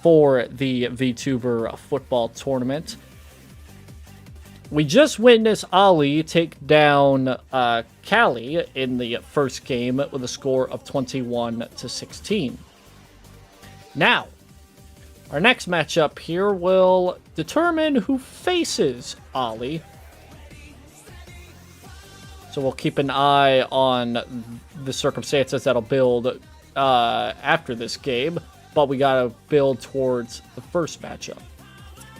for the VTuber football tournament. We just witnessed Ali take down Callie in the first game with a score of 21-16. Now, our next matchup here will determine who faces Ali. So we'll keep an eye on the circumstances that'll build after this game, but we gotta build towards the first matchup.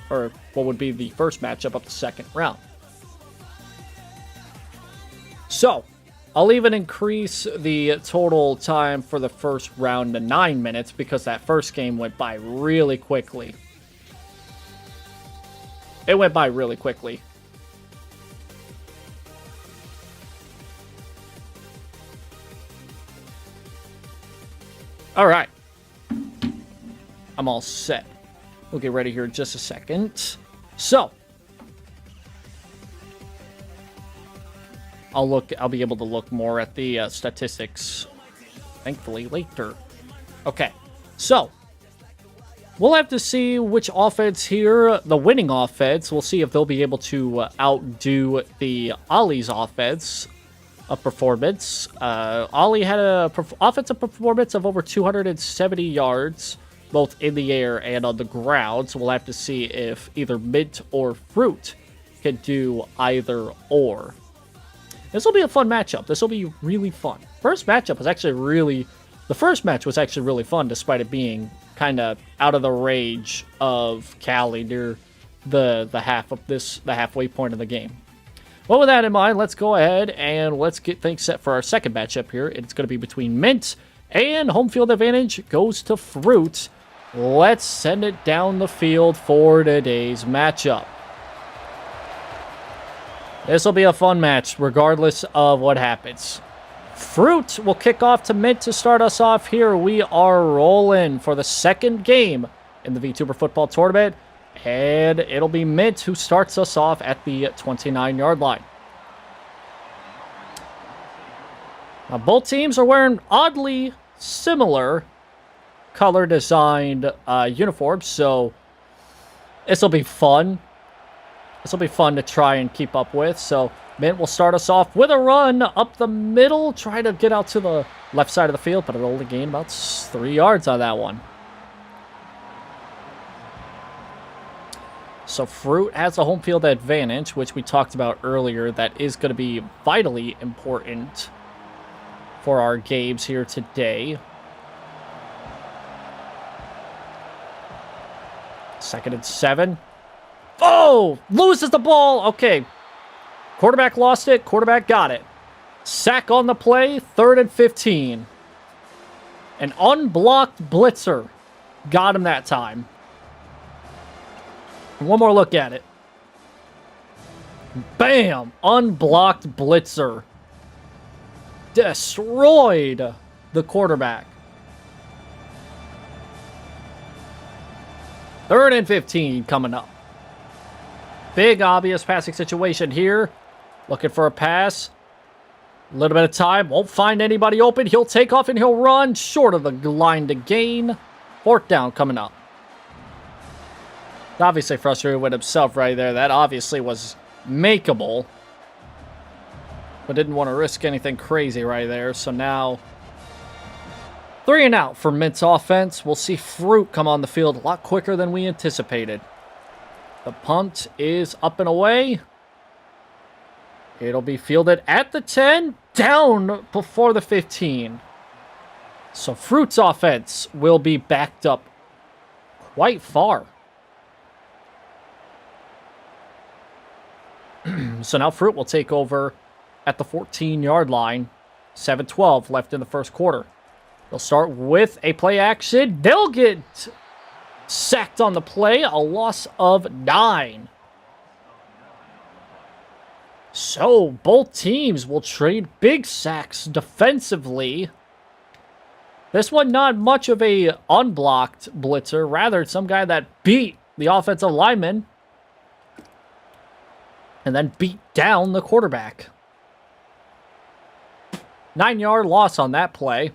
Or what would be the first matchup of the second round. So, I'll even increase the total time for the first round to 9 minutes because that first game went by really quickly. It went by really quickly. Alright. I'm all set. We'll get ready here in just a second. So, I'll be able to look more at the statistics, thankfully, later. Okay, so, we'll have to see which offense here, the winning offense, we'll see if they'll be able to outdo the Ollie's offense of performance. Ollie had a offensive performance of over 270 yards, both in the air and on the ground, so we'll have to see if either Mint or Froot can do either or. This will be a fun matchup. This will be really fun. The first match was actually really fun, despite it being kind of out of the range of Callie near the halfway point of the game. Well, with that in mind, let's go ahead and let's get things set for our second matchup here. It's going to be between Mint and home field advantage goes to Froot. Let's send it down the field for today's matchup. This will be a fun match, regardless of what happens. Froot will kick off to Mint to start us off here. We are rolling for the second game in the VTuber football tournament, and it'll be Mint who starts us off at the 29-yard line. Now, both teams are wearing oddly similar color designed uniforms, so this will be fun. This will be fun to try and keep up with. So Mint will start us off with a run up the middle, try to get out to the left side of the field, but it'll only gain about 3 yards on that one. So Froot has a home field advantage, which we talked about earlier. That is going to be vitally important for our games here today. 2nd and 7. Oh! Loses the ball! Okay. Quarterback lost it. Quarterback got it. Sack on the play. 3rd and 15. An unblocked blitzer got him that time. One more look at it. Bam! Unblocked blitzer. Destroyed the quarterback. 3rd and 15 coming up. Big obvious passing situation here. Looking for a pass. A little bit of time. Won't find anybody open. He'll take off and he'll run short of the line to gain. 4th down coming up. Obviously frustrated with himself right there. That obviously was makeable. But didn't want to risk anything crazy right there. So now 3 and out for Mint's offense. We'll see Froot come on the field a lot quicker than we anticipated. The punt is up and away. It'll be fielded at the 10, down before the 15. So Froot's offense will be backed up quite far. So now Froot will take over at the 14-yard line. 7-12 left in the first quarter. They'll start with a play action. They'll get sacked on the play. A loss of 9. So both teams will trade big sacks defensively. This one not much of a unblocked blitzer. Rather, some guy that beat the offensive lineman and then beat down the quarterback. 9-yard loss on that play.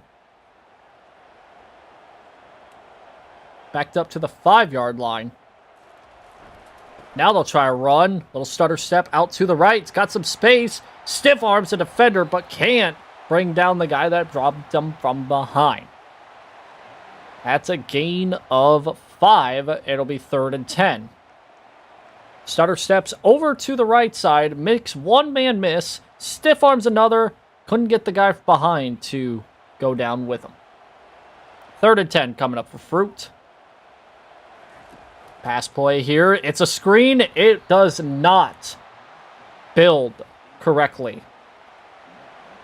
backed up to the 5-yard line. Now they'll try a run. Little stutter step out to the right. It's got some space. Stiff arms the defender, but can't bring down the guy that dropped him from behind. That's a gain of 5. It'll be 3rd and 10. Stutter steps over to the right side. Makes one man miss. Stiff arms another. Couldn't get the guy behind to go down with him. 3rd and 10 coming up for Froot. Pass play here. It's a screen. It does not build correctly.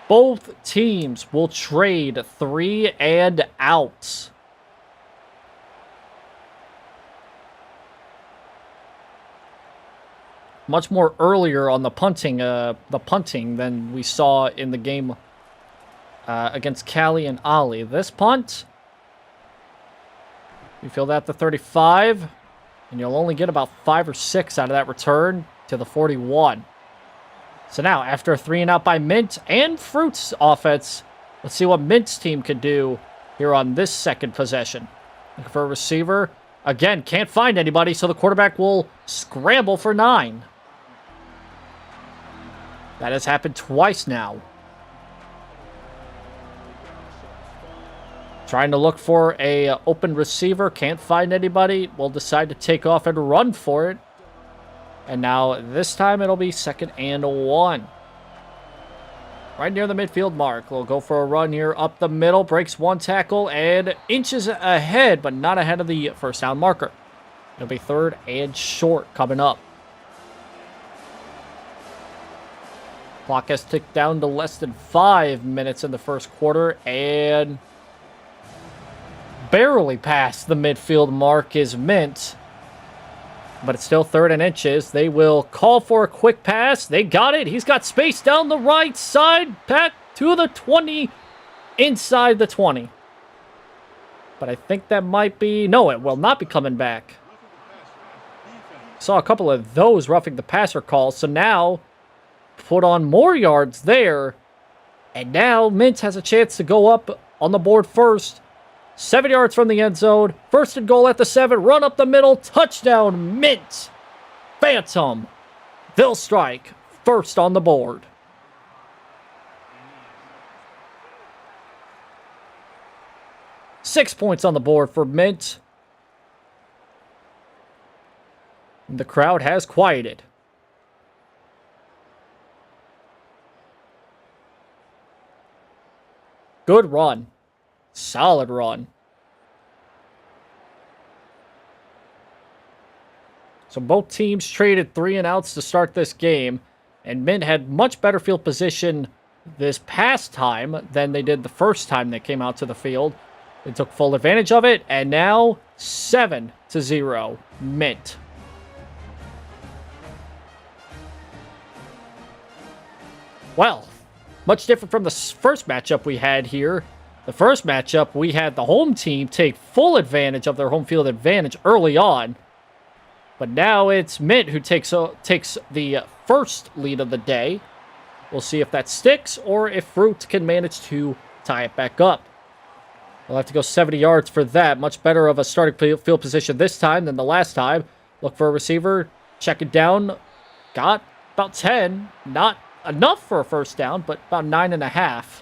Both teams will trade 3 and outs. Much more earlier on the punting than we saw in the game against Callie and Ollie. This punt, you feel that the 35, and you'll only get about 5 or 6 out of that return to the 41. So now, after a 3 and out by Mint and Froot's offense, let's see what Mint's team could do here on this second possession. Looking for a receiver. Again, can't find anybody, so the quarterback will scramble for 9. That has happened twice now. Trying to look for a open receiver. Can't find anybody. Will decide to take off and run for it. And now this time it'll be 2nd and 1. Right near the midfield mark. We'll go for a run here up the middle. Breaks one tackle and inches ahead, but not ahead of the first down marker. It'll be 3rd and short coming up. Clock has ticked down to less than 5 minutes in the first quarter, and barely past the midfield mark is Mint. But it's still 3rd and inches. They will call for a quick pass. They got it. He's got space down the right side. Back to the 20. Inside the 20. But I think that might be... No, it will not be coming back. Saw a couple of those roughing the passer calls. So now... put on more yards there. And now Mint has a chance to go up on the board first. 7 yards from the end zone. 1st and goal at the 7. Run up the middle. Touchdown, Mint. Phantom. They'll strike first on the board. Six points on the board for Mint. The crowd has quieted. Good run. Solid run. So both teams traded 3 and outs to start this game. And Mint had much better field position this past time than they did the first time they came out to the field. They took full advantage of it. And now 7-0 Mint. Well, much different from the first matchup we had here. The first matchup, we had the home team take full advantage of their home field advantage early on. But now it's Mint who takes the first lead of the day. We'll see if that sticks or if Froot can manage to tie it back up. We'll have to go 70 yards for that. Much better of a starting field position this time than the last time. Look for a receiver. Check it down. Got about 10. Not enough for a first down, but about 9.5.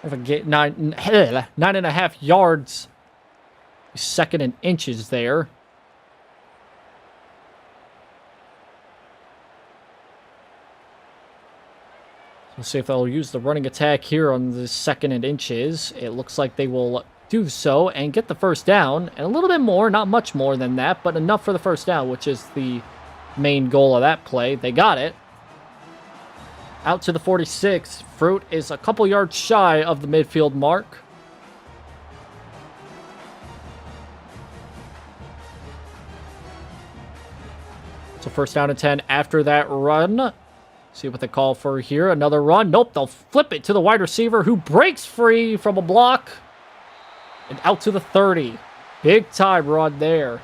If I get 9.5 yards. 2nd and inches there. We'll see if they'll use the running attack here on the 2nd and inches. It looks like they will do so and get the first down. And a little bit more, not much more than that, but enough for the first down, which is the main goal of that play. They got it. Out to the 46. Froot is a couple yards shy of the midfield mark. So 1st down and 10 after that run. See what they call for here. Another run. Nope, they'll flip it to the wide receiver who breaks free from a block. And out to the 30. Big time run there.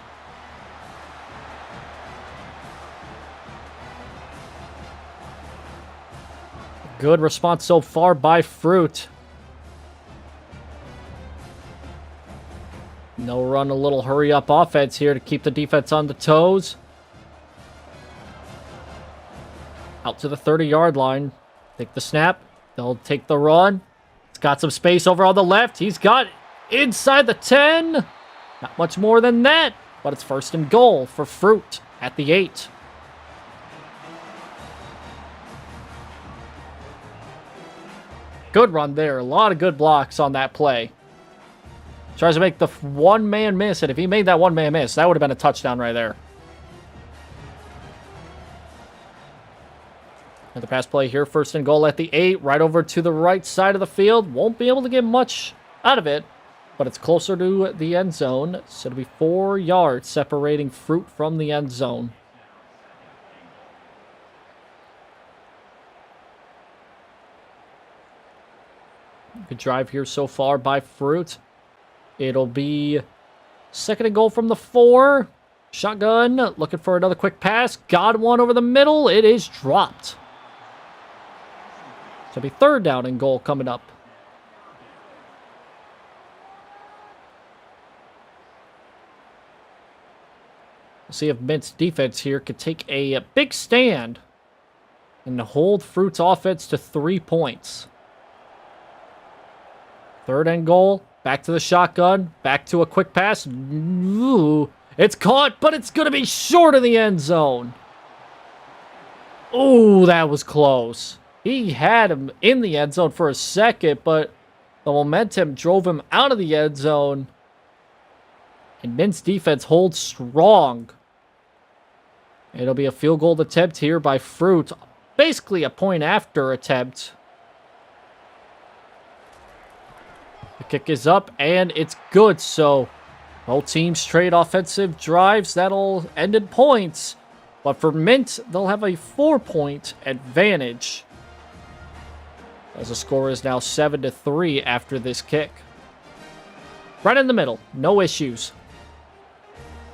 Good response so far by Froot. No run, a little hurry-up offense here to keep the defense on the toes. Out to the 30-yard line. Take the snap. They'll take the run. He's got some space over on the left. He's got inside the 10. Not much more than that, but it's 1st and goal for Froot at the 8. Good run there. A lot of good blocks on that play. Tries to make the one-man miss, and if he made that one-man miss, that would have been a touchdown right there. Another pass play here, 1st and goal at the 8, right over to the right side of the field. Won't be able to get much out of it, but it's closer to the end zone, so it'll be 4 yards separating Froot from the end zone. Good drive here so far by Froot. It'll be 2nd and goal from the 4. Shotgun, looking for another quick pass. Got one over the middle. It is dropped. So it'll be 3rd down and goal coming up. We'll see if Mint's defense here could take a big stand and hold Fruit's offense to 3 points. 3rd and goal. Back to the shotgun. Back to a quick pass. Ooh, it's caught, but it's going to be short of the end zone. Ooh, that was close. He had him in the end zone for a second, but the momentum drove him out of the end zone. And Mint's defense holds strong. It'll be a field goal attempt here by Froot. Basically a point after attempt. The kick is up, and it's good. So both teams trade offensive drives. That'll end in points. But for Mint, they'll have a 4-point advantage, as the score is now 7-3 after this kick. Right in the middle. No issues.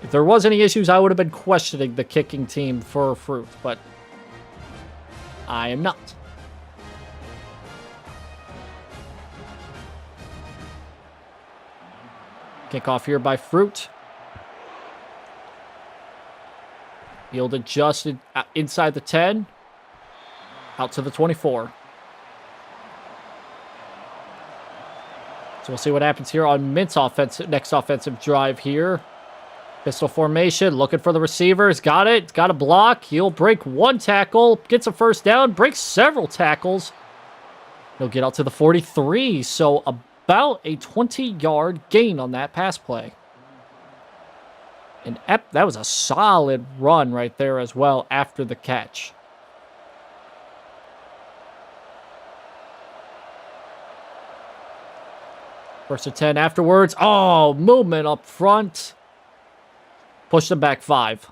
If there was any issues, I would have been questioning the kicking team for Froot, but I am not. Kickoff here by Froot. Field adjusted inside the 10. Out to the 24. So we'll see what happens here on Mint's next offensive drive here. Pistol formation, looking for the receiver. He's got it. He's got a block. He'll break 1 tackle. Gets a 1st down. Breaks several tackles. He'll get out to the 43. So about a 20-yard gain on that pass play. And that was a solid run right there as well after the catch. First and 10 afterwards. Oh, movement up front. Push them back 5. So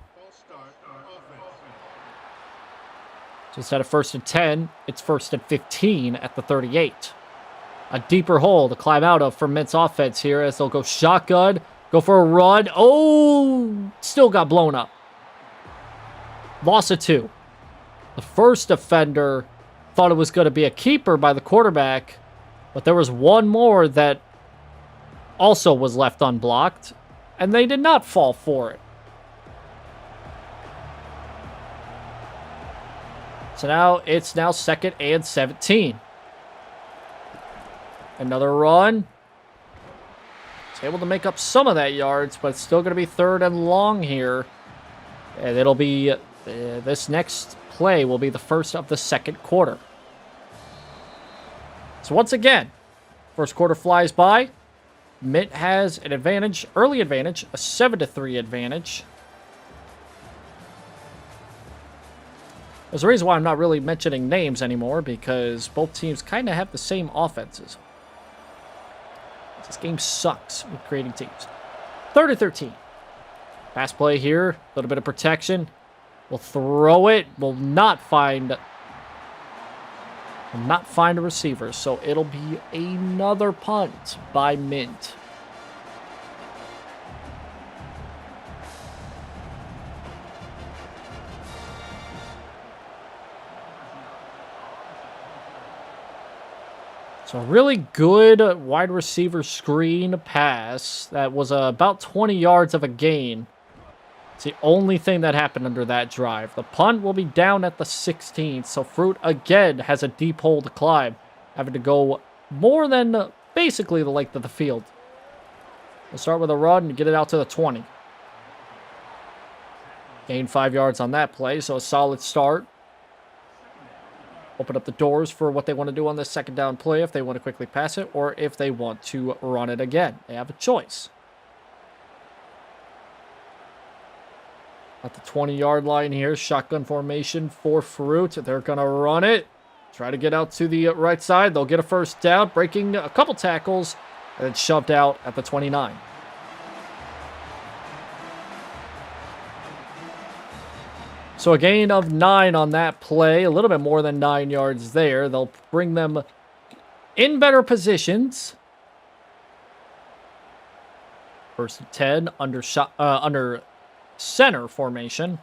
instead of 1st and 10, it's 1st and 15 at the 38. A deeper hole to climb out of for Mint's offense here as they'll go shotgun, go for a run. Oh, still got blown up. Loss of 2. The first defender thought it was going to be a keeper by the quarterback, but there was one more that also was left unblocked, and they did not fall for it. So now it's 2nd and 17. Another run. It's able to make up some of that yards, but it's still going to be 3rd and long here. And it'll be, this next play will be the first of the 2nd quarter. So once again, first quarter flies by. Mint has an advantage, early advantage, a 7-3 advantage. There's a reason why I'm not really mentioning names anymore, because both teams kind of have the same offenses. This game sucks with creating teams. 3rd and 13. Pass play here. A little bit of protection. We'll throw it. Will not find a receiver. So it'll be another punt by Mint. So really good wide receiver screen pass. That was about 20 yards of a gain. It's the only thing that happened under that drive. The punt will be down at the 16th. So Froot again has a deep hole to climb, having to go more than basically the length of the field. We'll start with a run and get it out to the 20. Gain 5 yards on that play, so a solid start. Open up the doors for what they want to do on this second down play, if they want to quickly pass it, or if they want to run it again. They have a choice. At the 20-yard line here, shotgun formation for Froot. They're going to run it. Try to get out to the right side. They'll get a first down, breaking a couple tackles, and then shoved out at the 29. So a gain of 9 on that play, a little bit more than 9 yards there. They'll bring them in better positions. First and 10 under center formation.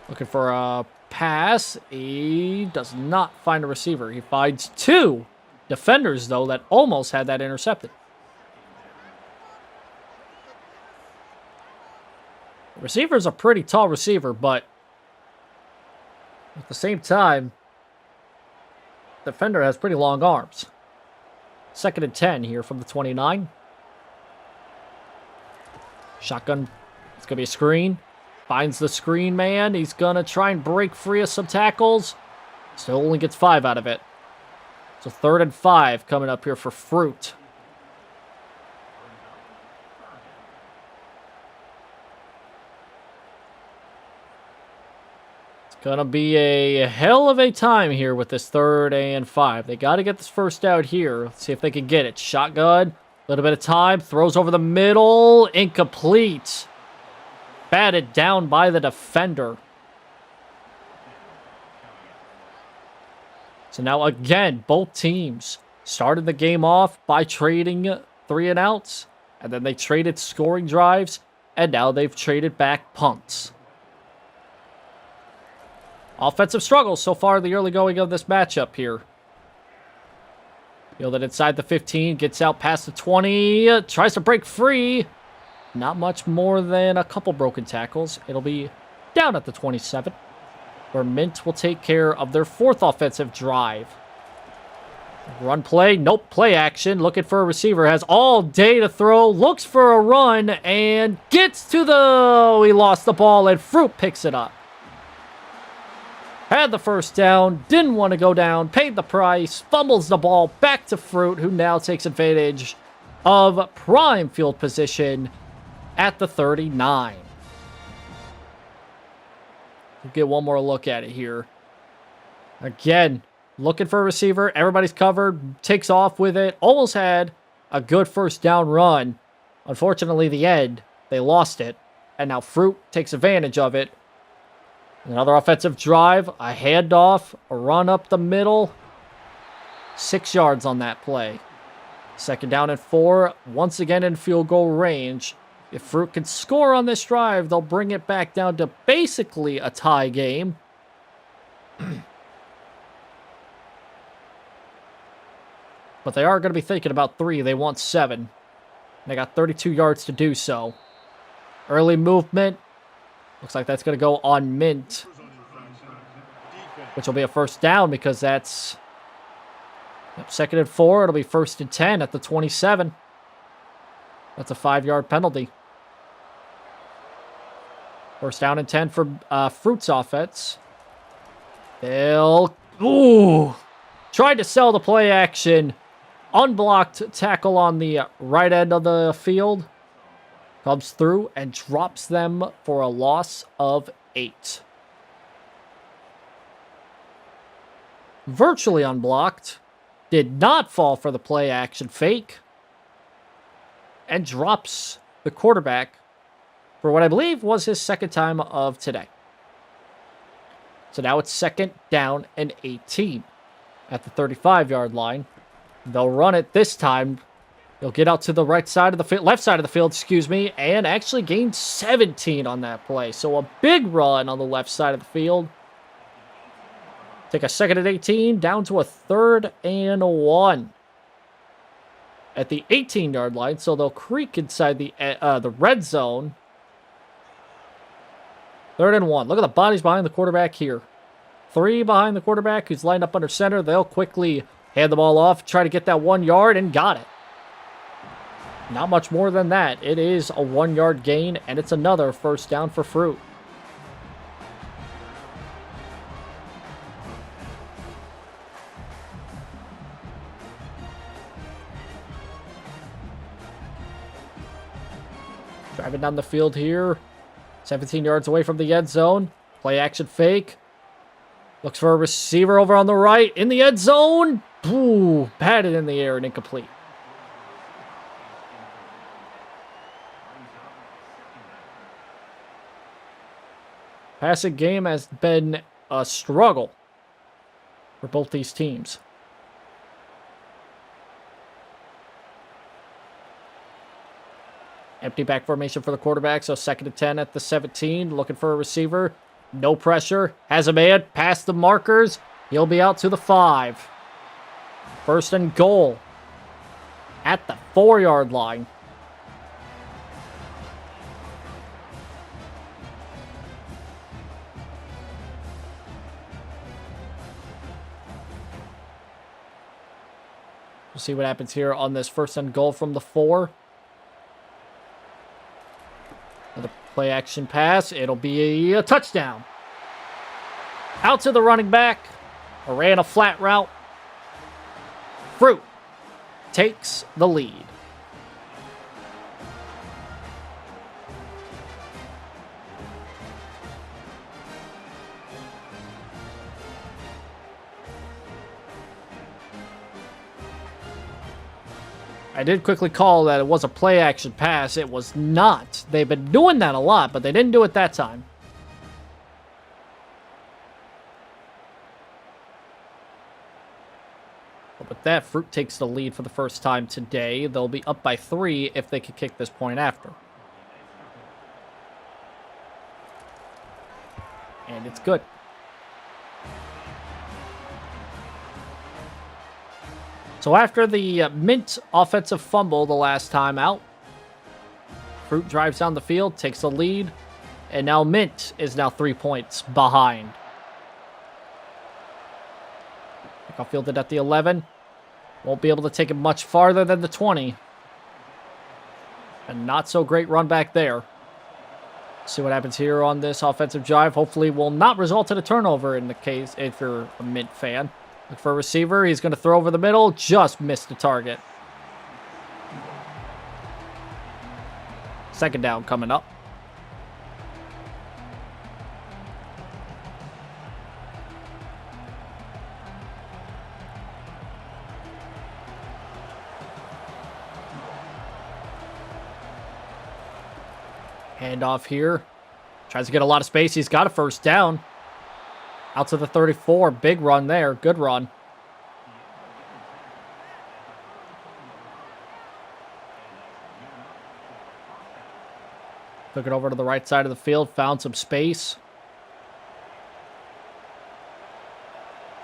Looking for a pass. He does not find a receiver. He finds 2 defenders, though, that almost had that intercepted. The receiver's a pretty tall receiver, but at the same time, the defender has pretty long arms. Second and 10 here from the 29. Shotgun. It's going to be a screen. Finds the screen man. He's going to try and break free of some tackles. Still only gets 5 out of it. So third and 5 coming up here for Froot. Gonna be a hell of a time here with this third and 5. They got to get this first out here. Let's see if they can get it. Shotgun. A little bit of time. Throws over the middle. Incomplete. Batted down by the defender. So now again, both teams started the game off by trading 3 and outs. And then they traded scoring drives. And now they've traded back punts. Offensive struggles so far in the early going of this matchup here. Fielded inside the 15, gets out past the 20, tries to break free. Not much more than a couple broken tackles. It'll be down at the 27, where Mint will take care of their 4th offensive drive. Run play, nope, play action. Looking for a receiver, has all day to throw, looks for a run, and gets to the... He lost the ball, and Froot picks it up. Had the first down, didn't want to go down, paid the price, fumbles the ball back to Froot, who now takes advantage of prime field position at the 39. We'll get one more look at it here. Again, looking for a receiver, everybody's covered, takes off with it, almost had a good first down run. Unfortunately, the end, they lost it, and now Froot takes advantage of it. Another offensive drive, a handoff, a run up the middle. 6 yards on that play. Second down and 4, once again in field goal range. If Froot can score on this drive, they'll bring it back down to basically a tie game. But they are going to be thinking about 3. They want 7. They got 32 yards to do so. Early movement. Looks like that's going to go on Mint, which will be a first down because that's second and 4. It'll be first and 10 at the 27. That's a 5-yard penalty. First down and 10 for Froot's offense. They'll... Ooh! Tried to sell the play action. Unblocked tackle on the right end of the field. Comes through and drops them for a loss of 8. Virtually unblocked. Did not fall for the play action fake. And drops the quarterback for what I believe was his second time of today. So now it's second down and 18 at the 35-yard line. They'll run it this time. They'll get out to the right side of the field, left side of the field, excuse me, and actually gain 17 on that play. So a big run on the left side of the field. Take a 2nd and 18, down to a 3rd and 1. At the 18-yard line, so they'll creak inside the red zone. 3rd and 1. Look at the bodies behind the quarterback here. 3 behind the quarterback who's lined up under center. They'll quickly hand the ball off, try to get that 1 yard, and got it. Not much more than that. It is a 1-yard gain, and it's another first down for Froot. Driving down the field here. 17 yards away from the end zone. Play action fake. Looks for a receiver over on the right. In the end zone. Ooh, patted in the air and incomplete. Passing game has been a struggle for both these teams. Empty back formation for the quarterback, so 2nd and 10 at the 17. Looking for a receiver. No pressure. Has a man. Past the markers. He'll be out to the 5. 1st and goal. At the 4-yard line. We'll see what happens here on this 1st and goal from the 4. Another play action pass. It'll be a touchdown. Out to the running back. Ran a flat route. Froot takes the lead. I did quickly call that it was a play action pass. It was not. They've been doing that a lot, but they didn't do it that time. But with that, Froot takes the lead for the first time today. They'll be up by 3 if they can kick this point after. And it's good. So after the Mint offensive fumble the last time out, Froot drives down the field, takes the lead, and now Mint is now 3 points behind. Kickoff fielded at the 11. Won't be able to take it much farther than the 20. And not so great run back there. See what happens here on this offensive drive. Hopefully will not result in a turnover in the case if you're a Mint fan. Look for a receiver. He's going to throw over the middle. Just missed the target. 2nd down coming up. Handoff here. Tries to get a lot of space. He's got a first down. Out to the 34. Big run there. Good run. Took it over to the right side of the field. Found some space.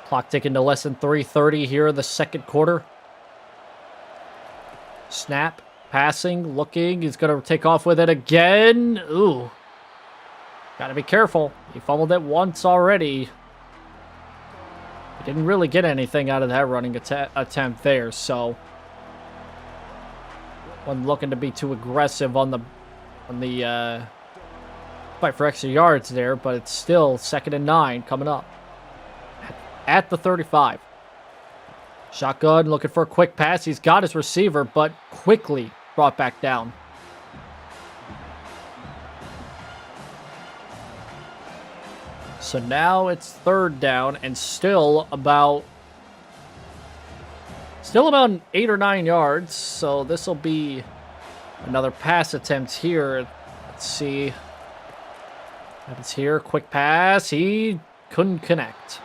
Clock ticking to less than 3:30 here in the 2nd quarter. Snap. Passing. Looking. He's going to take off with it again. Ooh. Got to be careful. He fumbled it once already. He didn't really get anything out of that running attempt there, so wasn't looking to be too aggressive on the fight for extra yards there, but it's still 2nd and 9 coming up at the 35. Shotgun looking for a quick pass. He's got his receiver, but quickly brought back down. So now it's 3rd down and still about 8 or 9 yards. So this will be another pass attempt here. Let's see what happens here. Quick pass. He couldn't connect.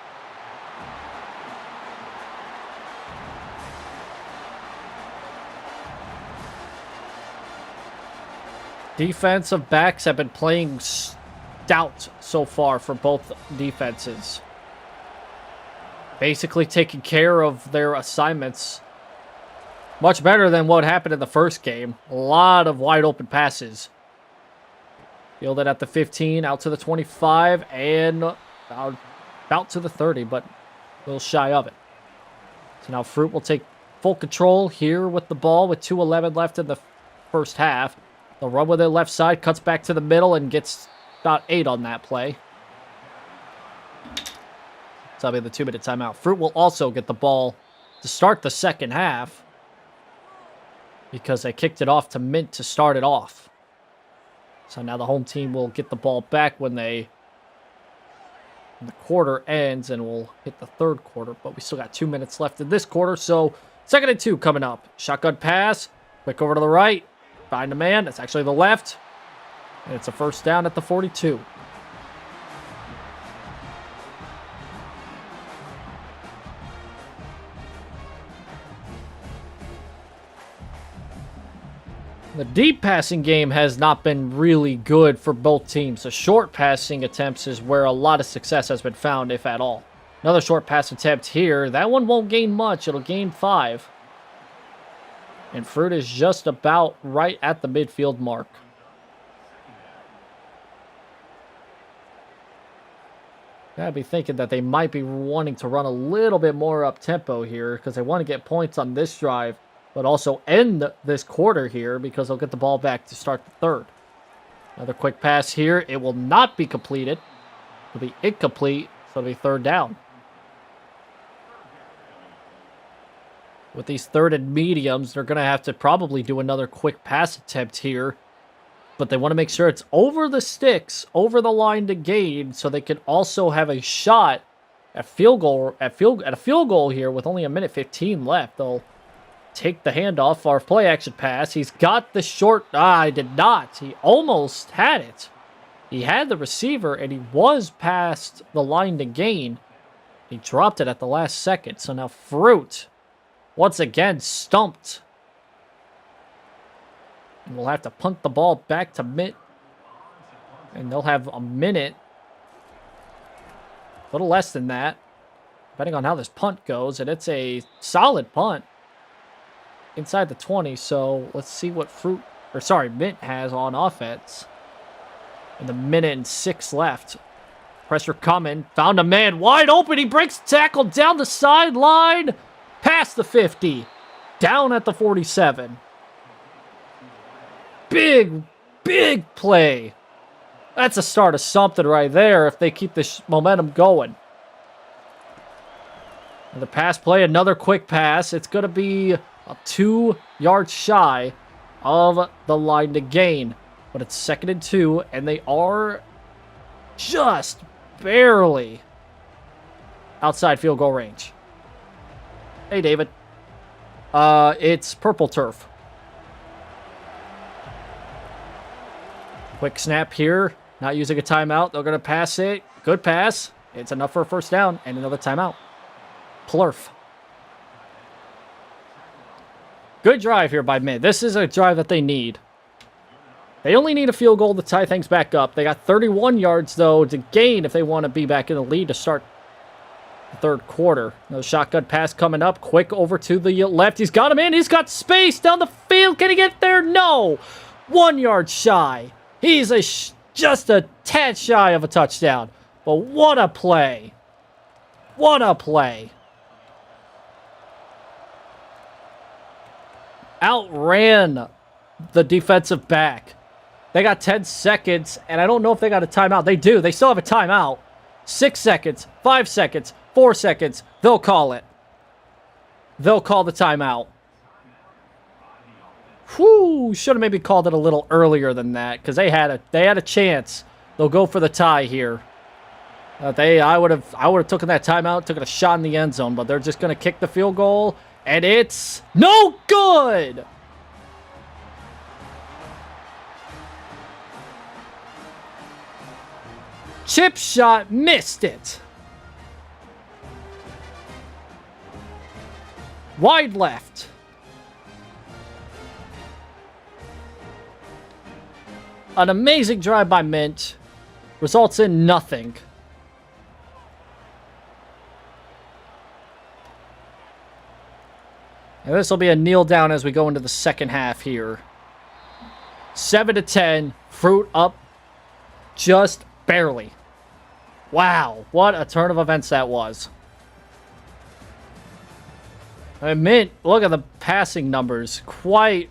Defensive backs have been playing stout so far for both defenses. basically taking care of their assignments much better than what happened in the first game. A lot of wide open passes. Fielded at the 15, out to the 25, and about to the 30, but a little shy of it. So now Froot will take full control here with the ball with 2:11 left in the first half. They'll run with it left side, cuts back to the middle, and gets about 8 on that play. So that'll be the 2-minute timeout. Froot will also get the ball to start the second half because they kicked it off to Mint to start it off. So now the home team will get the ball back when the quarter ends, and we'll hit the third quarter. But we still got 2 minutes left in this quarter, so 2nd and 2 coming up. Shotgun pass, quick over to the right, find a man. That's actually the left, and it's a first down at the 42. The deep passing game has not been really good for both teams. The short passing attempts is where a lot of success has been found, if at all. Another short pass attempt here. That one won't gain much. It'll gain 5. And Froot is just about right at the midfield mark. I'd be thinking that they might be wanting to run a little bit more up-tempo here because they want to get points on this drive, but also end this quarter here because they'll get the ball back to start the third. Another quick pass here. It will not be completed. It'll be incomplete, so it'll be third down. With these third and mediums, they're going to have to probably do another quick pass attempt here, but they want to make sure it's over the sticks, over the line to gain, so they can also have a shot at a field goal here with only 1:15 left. They'll take the handoff, our play action pass. He's got the short. I did not. He almost had it. He had the receiver, and he was past the line to gain. He dropped it at the last second. So now Froot, once again, stumped. And we'll have to punt the ball back to Mint. And they'll have a minute. A little less than that, depending on how this punt goes. And it's a solid punt inside the 20. So let's see what Mint has on offense. And the 1:06 left. Pressure coming. Found a man wide open. He breaks the tackle down the sideline. Past the 50. Down at the 47. Big, big play. That's a start of something right there if they keep this momentum going. Another pass play. Another quick pass. It's going to be a 2 yards shy of the line to gain. But it's 2nd and 2, and they are just barely outside field goal range. Hey, David. It's purple turf. Quick snap here. Not using a timeout. They're going to pass it. Good pass. It's enough for a first down and another timeout. Plurf. Good drive here by Mint. This is a drive that they need. They only need a field goal to tie things back up. They got 31 yards, though, to gain if they want to be back in the lead to start the third quarter. No shotgun pass coming up. Quick over to the left. He's got him in. He's got space down the field. Can he get there? No. 1 yard shy. He's just a tad shy of a touchdown. But what a play. What a play. Outran the defensive back. They got 10 seconds, and I don't know if they got a timeout. They do. They still have a timeout. 6 seconds, 5 seconds, 4 seconds. They'll call it. They'll call the timeout. Whew, should have maybe called it a little earlier than that, because they had a chance. They'll go for the tie here. I would have taken that timeout, taken a shot in the end zone, but they're just going to kick the field goal, and it's no good. Chip shot, missed it. Wide left. An amazing drive by Mint. Results in nothing. And this will be a kneel down as we go into the second half here. 7-10. Froot up just barely. Wow, what a turn of events that was. I mean, Mint, look at the passing numbers. Quite...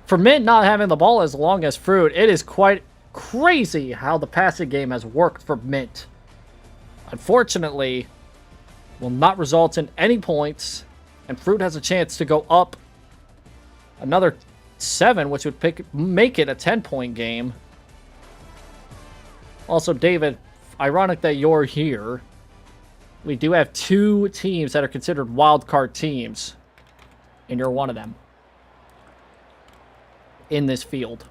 For Mint not having the ball as long as Froot, it is quite crazy how the passing game has worked for Mint. Unfortunately, will not result in any points, and Froot has a chance to go up another 7, which would make it a 10-point game. Also, David, ironic that you're here. We do have 2 teams that are considered wildcard teams, and you're one of them in this field.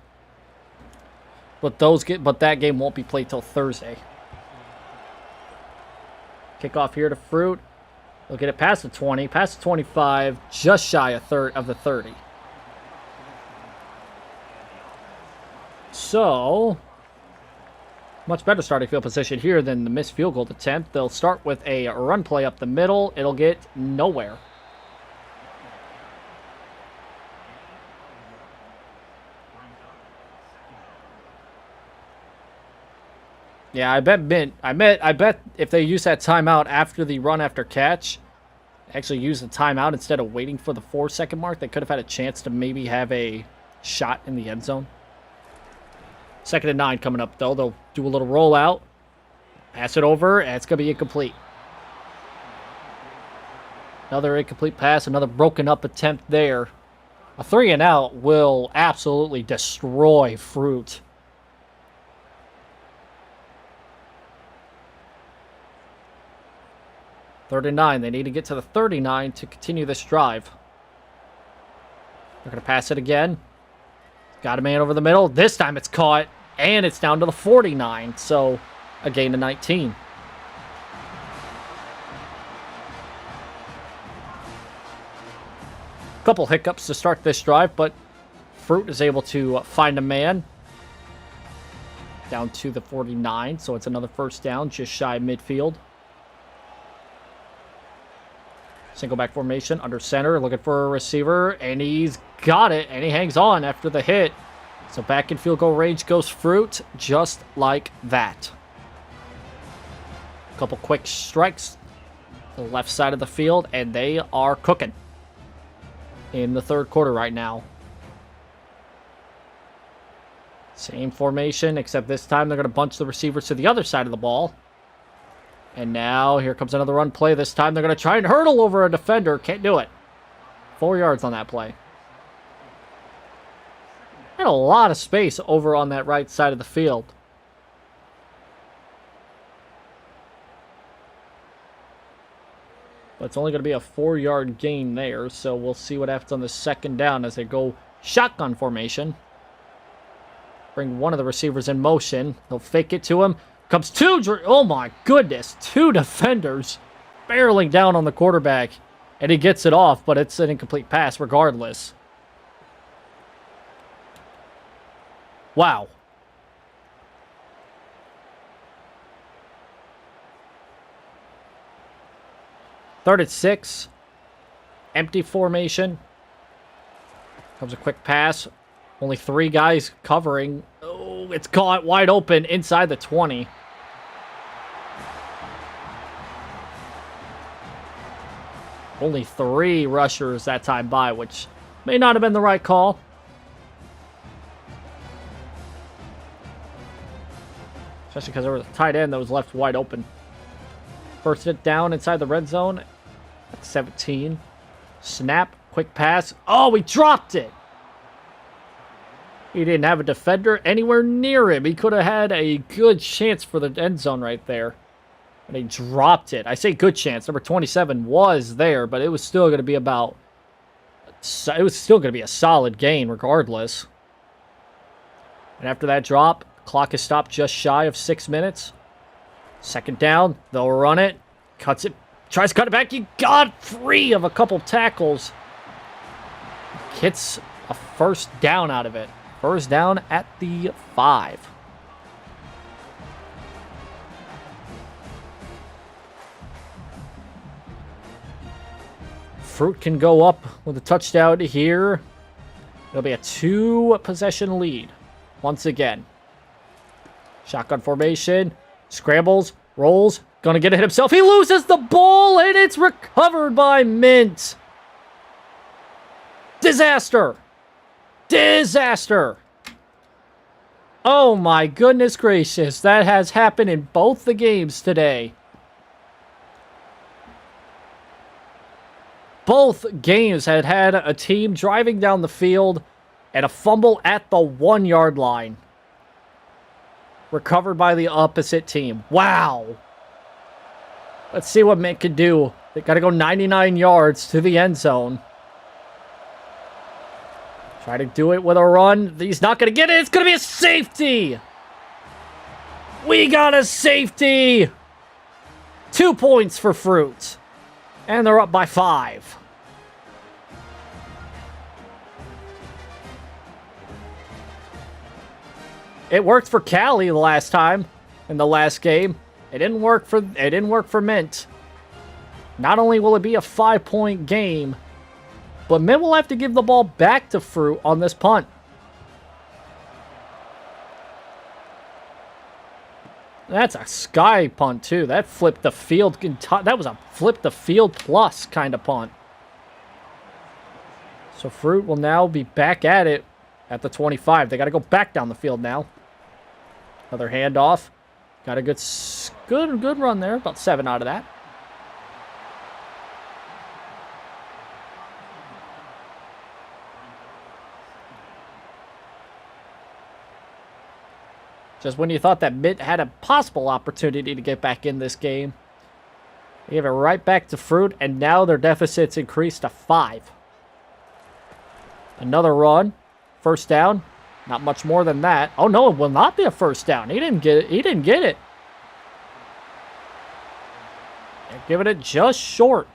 But that game won't be played till Thursday. Kickoff here to Froot. They'll get it past the 20, past the 25, just shy of the 30. So, much better starting field position here than the missed field goal attempt. They'll start with a run play up the middle. It'll get nowhere. Yeah, I bet if they use that timeout after the run after catch, actually use the timeout instead of waiting for the 4-second mark, they could have had a chance to maybe have a shot in the end zone. 2nd and 9 coming up, though. They'll do a little rollout, pass it over, and it's going to be incomplete. Another incomplete pass, another broken up attempt there. A 3-and-out will absolutely destroy Froot. Third and 9. They need to get to the 39 to continue this drive. They're going to pass it again. Got a man over the middle. This time it's caught, and it's down to the 49. So, a gain of 19. Couple hiccups to start this drive, but Froot is able to find a man. Down to the 49, so it's another first down, just shy of midfield. Single back formation under center, looking for a receiver, and he's got it, and he hangs on after the hit. So back in field goal range goes Froot, just like that. Couple quick strikes to the left side of the field, and they are cooking in the third quarter right now. Same formation, except this time they're going to bunch the receivers to the other side of the ball. And now, here comes another run play. This time, they're going to try and hurdle over a defender. Can't do it. 4 yards on that play. Had a lot of space over on that right side of the field. But it's only going to be a 4-yard gain there, so we'll see what happens on the second down as they go shotgun formation. Bring one of the receivers in motion. They'll fake it to him. Comes oh my goodness, 2 defenders barreling down on the quarterback, and he gets it off, but it's an incomplete pass regardless. Wow. Third and 6. Empty formation. Comes a quick pass. Only 3 guys covering. Oh, it's caught wide open inside the 20. Only 3 rushers that time by, which may not have been the right call. Especially because there was a tight end that was left wide open. First it down inside the red zone at 17. Snap, quick pass. Oh, he dropped it. He didn't have a defender anywhere near him. He could have had a good chance for the end zone right there. And he dropped it. I say good chance. Number 27 was there, but it was still going to be about... It was still going to be a solid gain regardless. And after that drop, clock is stopped just shy of 6 minutes. Second down. They'll run it. Cuts it. Tries to cut it back. He got free of a couple tackles. Gets a first down out of it. First down at the 5. Froot can go up with a touchdown here. It'll be a 2-possession lead once again. Shotgun formation. Scrambles. Rolls. Gonna get it himself. He loses the ball, and it's recovered by Mint. Disaster. Disaster. Oh my goodness gracious. That has happened in both the games today. Both games had had a team driving down the field and a fumble at the 1-yard line. Recovered by the opposite team. Wow. Let's see what Mint can do. They got to go 99 yards to the end zone. Try to do it with a run. He's not going to get it. It's going to be a safety. We got a safety. 2 points for Froot. And they're up by 5. It worked for Cali the last time in the last game. It didn't work for Mint. Not only will it be a 5-point game, but Mint will have to give the ball back to Froot on this punt. That's a sky punt, too. That flipped the field. That was a flip the field plus kind of punt. So Froot will now be back at it at the 25. They got to go back down the field now. Another handoff. Got a good run there. About 7 out of that. Just when you thought that Mint had a possible opportunity to get back in this game. They give it right back to Froot, and now their deficit's increased to 5. Another run. First down. Not much more than that. Oh, no, it will not be a first down. He didn't get it. He didn't get it. They're giving it just short.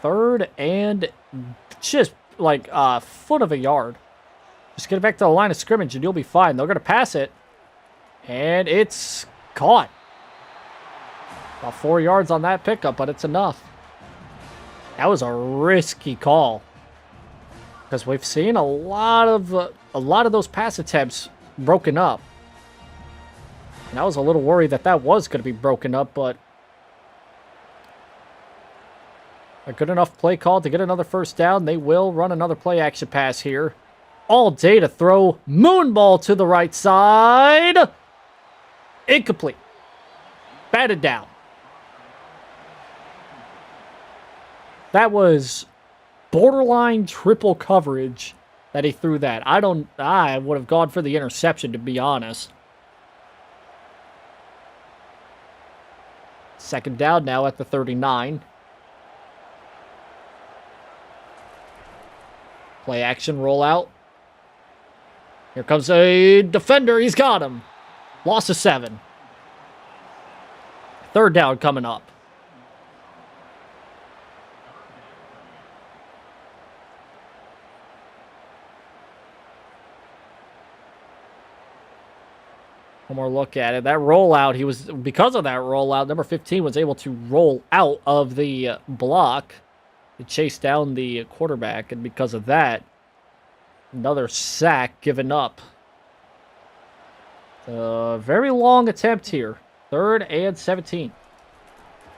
Third and just like a foot of a yard. Just get it back to the line of scrimmage and you'll be fine. They're going to pass it. And it's caught. About 4 yards on that pickup, but it's enough. That was a risky call. Because we've seen a lot of those pass attempts broken up. And I was a little worried that was going to be broken up, but a good enough play call to get another first down. They will run another play action pass here. All day to throw. Moonball to the right side. Incomplete. Batted down. That was borderline triple coverage that he threw that. I would have gone for the interception, to be honest. Second down now at the 39. Play action rollout. Here comes a defender. He's got him. Loss of 7. Third down coming up. One more look at it. That rollout, because of that rollout, number 15 was able to roll out of the block to chase down the quarterback, and because of that, another sack given up. A very long attempt here. 3rd and 17.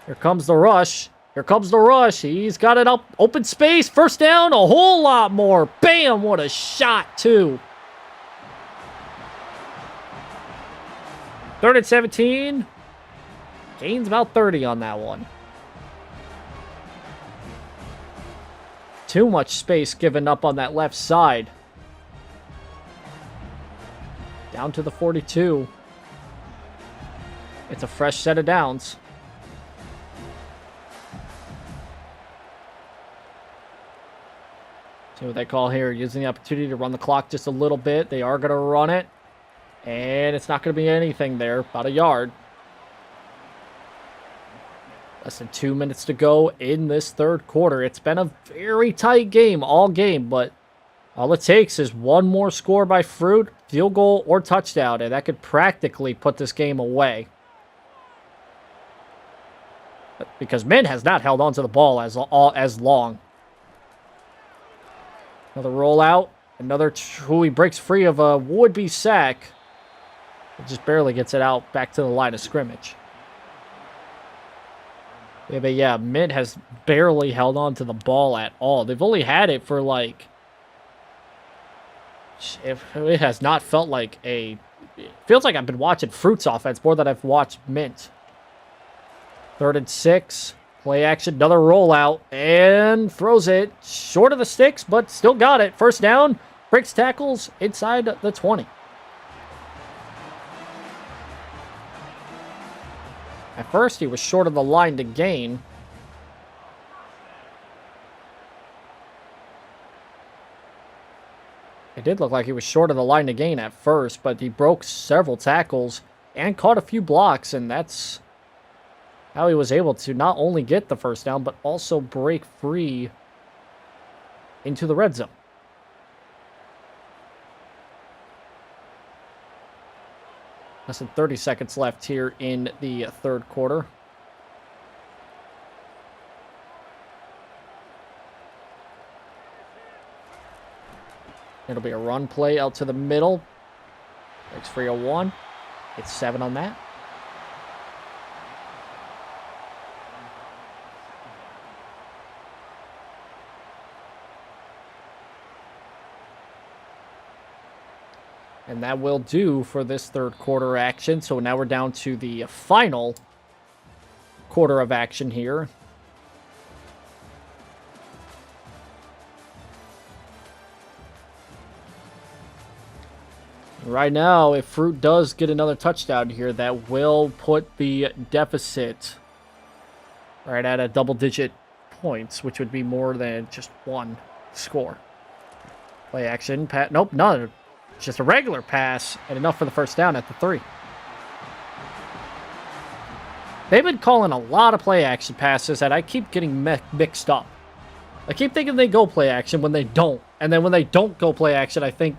Here comes the rush. Here comes the rush. He's got it up. Open space. First down. A whole lot more. Bam. What a shot, too. 3rd and 17. Gains about 30 on that one. Too much space given up on that left side. Down to the 42. It's a fresh set of downs. See what they call here. Using the opportunity to run the clock just a little bit. They are going to run it. And it's not going to be anything there. About a yard. Less than 2 minutes to go in this third quarter. It's been a very tight game all game, but all it takes is one more score by Froot field goal or touchdown, and that could practically put this game away. Because Mint has not held onto the ball as long. Another rollout. Another who he breaks free of a would-be sack. It just barely gets it out back to the line of scrimmage. Yeah, but yeah, Mint has barely held on to the ball at all. They've only had it for like... It has not felt like a... It feels like I've been watching Froot's offense more than I've watched Mint. 3rd and 6. Play action, another rollout, and throws it short of the sticks, but still got it. First down, breaks tackles inside the 20. At first, he was short of the line to gain. It did look like he was short of the line to gain at first, but he broke several tackles and caught a few blocks, and that's how he was able to not only get the first down, but also break free into the red zone. Less than 30 seconds left here in the 3rd quarter. It'll be a run play out to the middle. Breaks free of 1. It's 7 on that. And that will do for this 3rd quarter action. So now we're down to the final quarter of action here. Right now, if Froot does get another touchdown here, that will put the deficit right at a double-digit points, which would be more than just 1 score. Play action. Nope, none. Just a regular pass, and enough for the first down at the 3. They've been calling a lot of play action passes, and I keep getting mixed up. I keep thinking they go play action when they don't. And then when they don't go play action, I think...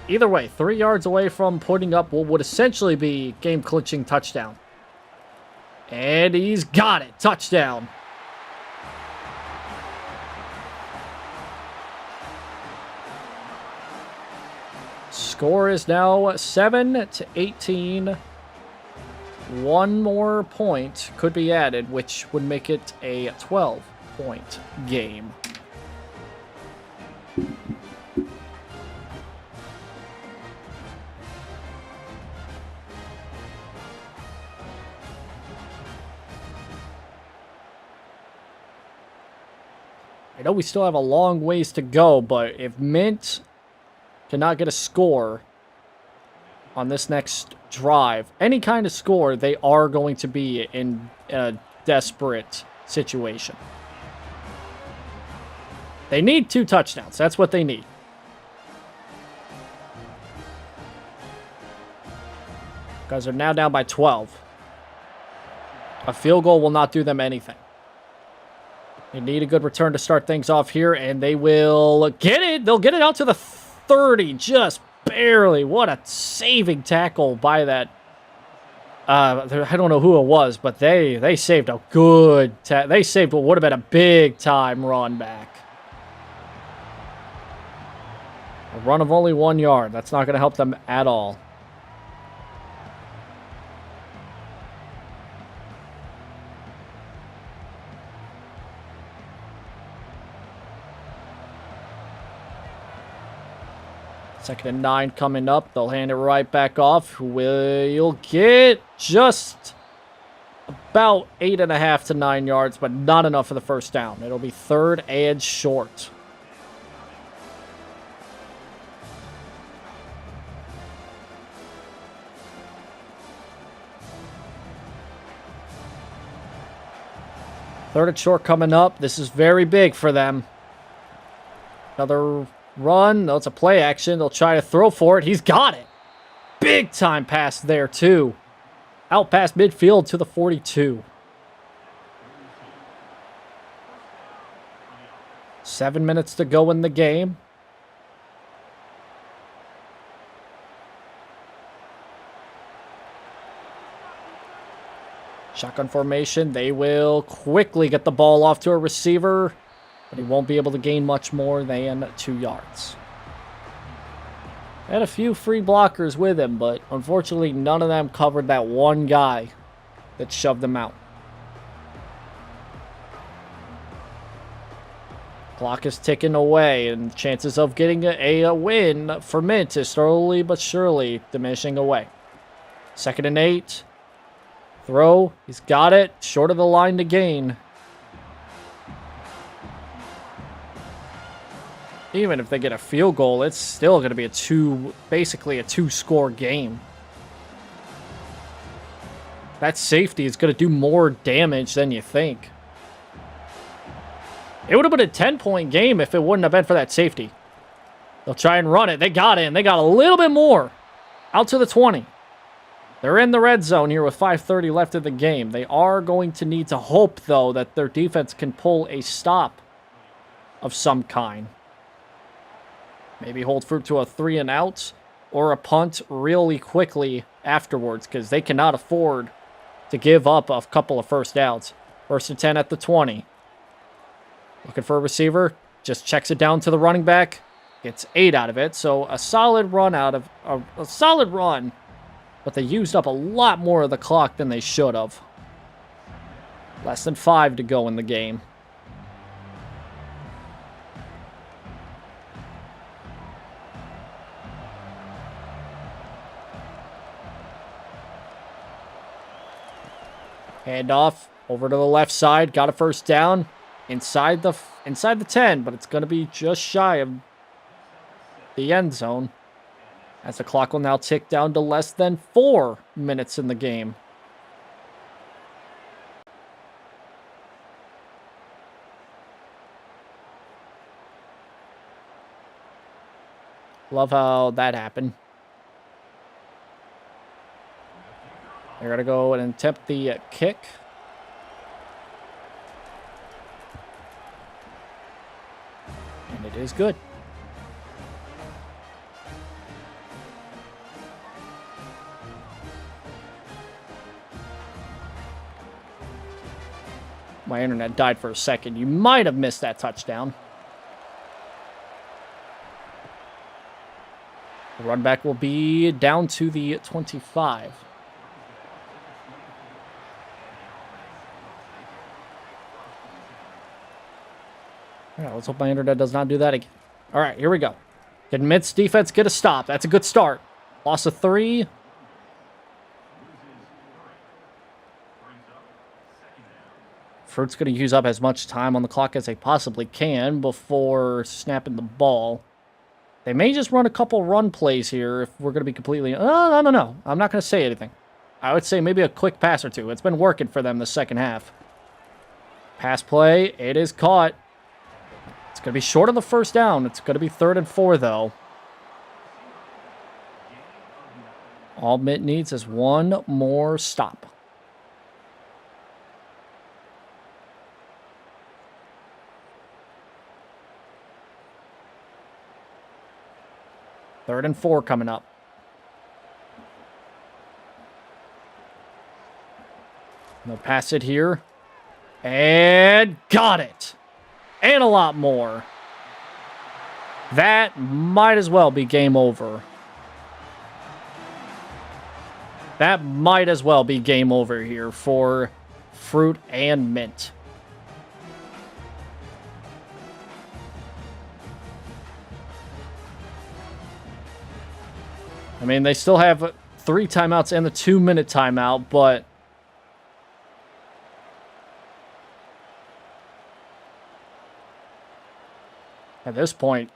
Either way, 3 yards away from putting up what would essentially be game-clinching touchdown. And he's got it. Touchdown. Score is now 7-18. 1 more point could be added, which would make it a 12-point game. I know we still have a long ways to go, but if Mint cannot get a score on this next drive, any kind of score, they are going to be in a desperate situation. They need 2 touchdowns. That's what they need. Guys are now down by 12. A field goal will not do them anything. They need a good return to start things off here, and they will get it. They'll get it out to the 30, just barely. What a saving tackle by that. I don't know who it was, but they saved a good... They saved what would have been a big-time run back. A run of only 1 yard. That's not going to help them at all. Second and 9 coming up. They'll hand it right back off. We'll get just about 8.5 to 9 yards, but not enough for the first down. It'll be 3rd and short. Third and short coming up. This is very big for them. Another run. No, it's a play action. They'll try to throw for it. He's got it. Big time pass there, too. Out past midfield to the 42. 7 minutes to go in the game. Shotgun formation. They will quickly get the ball off to a receiver, but he won't be able to gain much more than 2 yards. Had a few free blockers with him, but unfortunately none of them covered that one guy that shoved them out. Clock is ticking away, and chances of getting a win for Mint is slowly but surely diminishing away. 2nd and 8. Throw. He's got it. Short of the line to gain. Even if they get a field goal, it's still going to be basically a 2-score game. That safety is going to do more damage than you think. It would have been a 10-point game if it wouldn't have been for that safety. They'll try and run it. They got in. They got a little bit more. Out to the 20. They're in the red zone here with 5:30 left in the game. They are going to need to hope, though, that their defense can pull a stop of some kind. Maybe hold Froot to a 3-and-out or a punt really quickly afterwards, because they cannot afford to give up a couple of first downs. 1st and 10 at the 20. Looking for a receiver. Just checks it down to the running back. Gets 8 out of it. So a solid run a solid run. But they used up a lot more of the clock than they should have. Less than 5 to go in the game. Hand off over to the left side. Got a first down. Inside the 10, but it's going to be just shy of the end zone. As the clock will now tick down to less than 4 minutes in the game. Love how that happened. They're going to go and attempt the kick. And it is good. My internet died for a second. You might have missed that touchdown. The run back will be down to the 25. All right, let's hope my internet does not do that again. All right, here we go. Can Mint's defense get a stop? That's a good start. Loss of 3. Froot's going to use up as much time on the clock as they possibly can before snapping the ball. They may just run a couple run plays here if we're going to be completely... Oh, no. I'm not going to say anything. I would say maybe a quick pass or two. It's been working for them the second half. Pass play. It is caught. It's going to be short of the first down. It's going to be 3rd and 4, though. All Mint needs is one more stop. Third and 4 coming up. They'll pass it here. And got it. And a lot more. That might as well be game over. That might as well be game over here for Froot and Mint. I mean, they still have 3 timeouts and the 2-minute timeout, but at this point,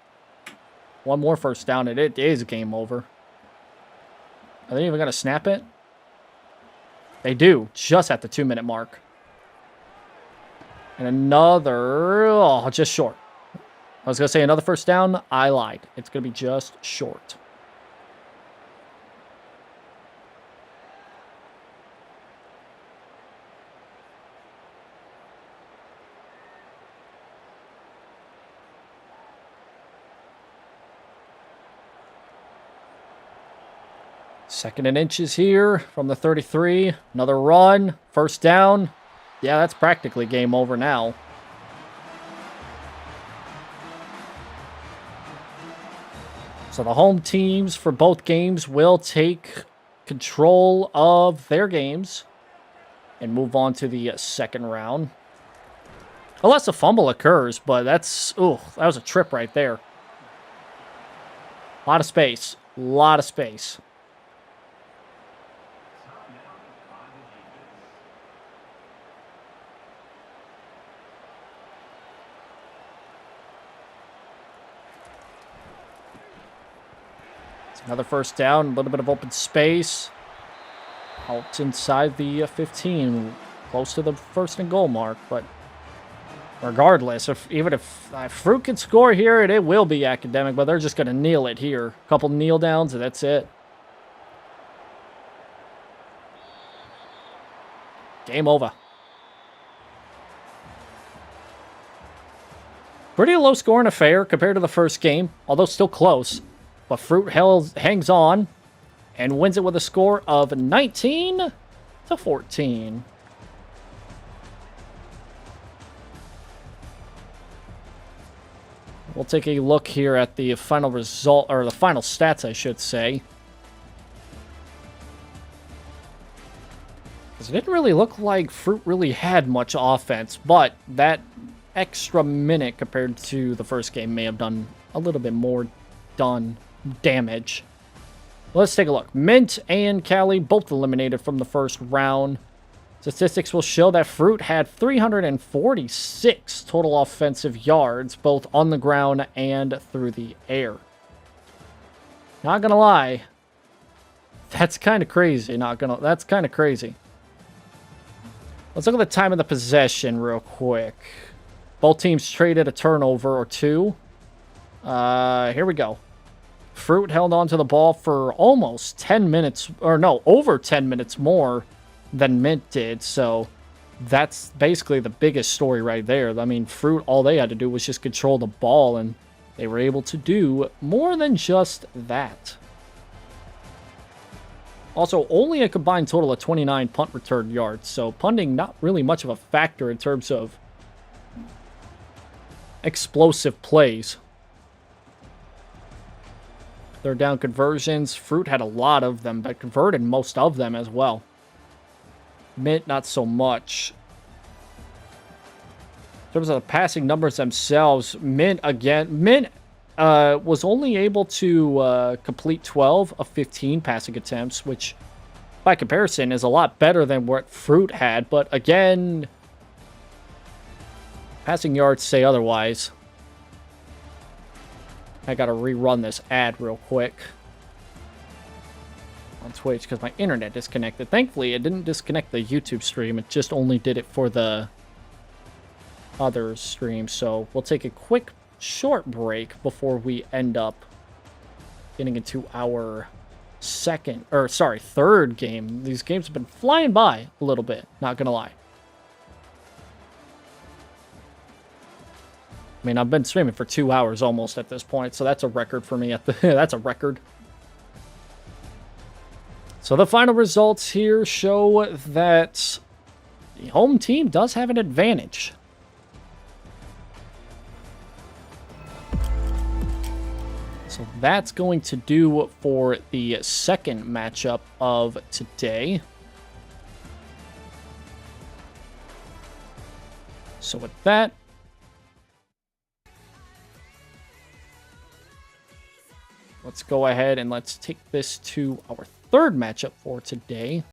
one more first down and it is game over. Are they even going to snap it? They do, just at the 2-minute mark. And another, oh, just short. I was going to say another first down. I lied. It's going to be just short. Second and inches here from the 33. Another run. First down. Yeah, that's practically game over now. So the home teams for both games will take control of their games and move on to the second round. Unless a fumble occurs, but that's... Ooh, that was a trip right there. A lot of space. A lot of space. It's another first down. A little bit of open space. Out inside the 15. Close to the first and goal mark, but... Regardless, even if Froot can score here, it will be academic, but they're just going to kneel it here. A couple kneel downs, and that's it. Game over. Pretty low scoring affair compared to the first game, although still close. But Froot hangs on and wins it with a score of 19-14. We'll take a look here at the final result, or the final stats, I should say. Because it didn't really look like Froot really had much offense, but that extra minute compared to the first game may have done a little bit more damage. Let's take a look. Mint and Callie both eliminated from the first round. Statistics will show that Froot had 346 total offensive yards, both on the ground and through the air. Not gonna lie, that's kind of crazy. That's kind of crazy. Let's look at the time of the possession real quick. Both teams traded a turnover or two. Here we go. Froot held on to the ball for almost 10 minutes, or no, over 10 minutes more than Mint did, so that's basically the biggest story right there. I mean, Froot, all they had to do was just control the ball, and they were able to do more than just that. Also, only a combined total of 29 punt return yards, so punting not really much of a factor in terms of explosive plays. Third down conversions, Froot had a lot of them, but converted most of them as well. Mint, not so much. In terms of the passing numbers themselves, Mint was only able to complete 12 of 15 passing attempts, which, by comparison, is a lot better than what Froot had. But again, passing yards say otherwise. I gotta rerun this ad real quick on Twitch because my internet disconnected. Thankfully, it didn't disconnect the YouTube stream. It just only did it for the other stream. So we'll take a quick, short break before we end up getting into our third game. These games have been flying by a little bit, not gonna lie. I mean, I've been streaming for 2 hours almost at this point, so that's a record for me. That's a record. So the final results here show that the home team does have an advantage. So that's going to do for the second matchup of today. So with that, let's go ahead and let's take this to our third matchup for today.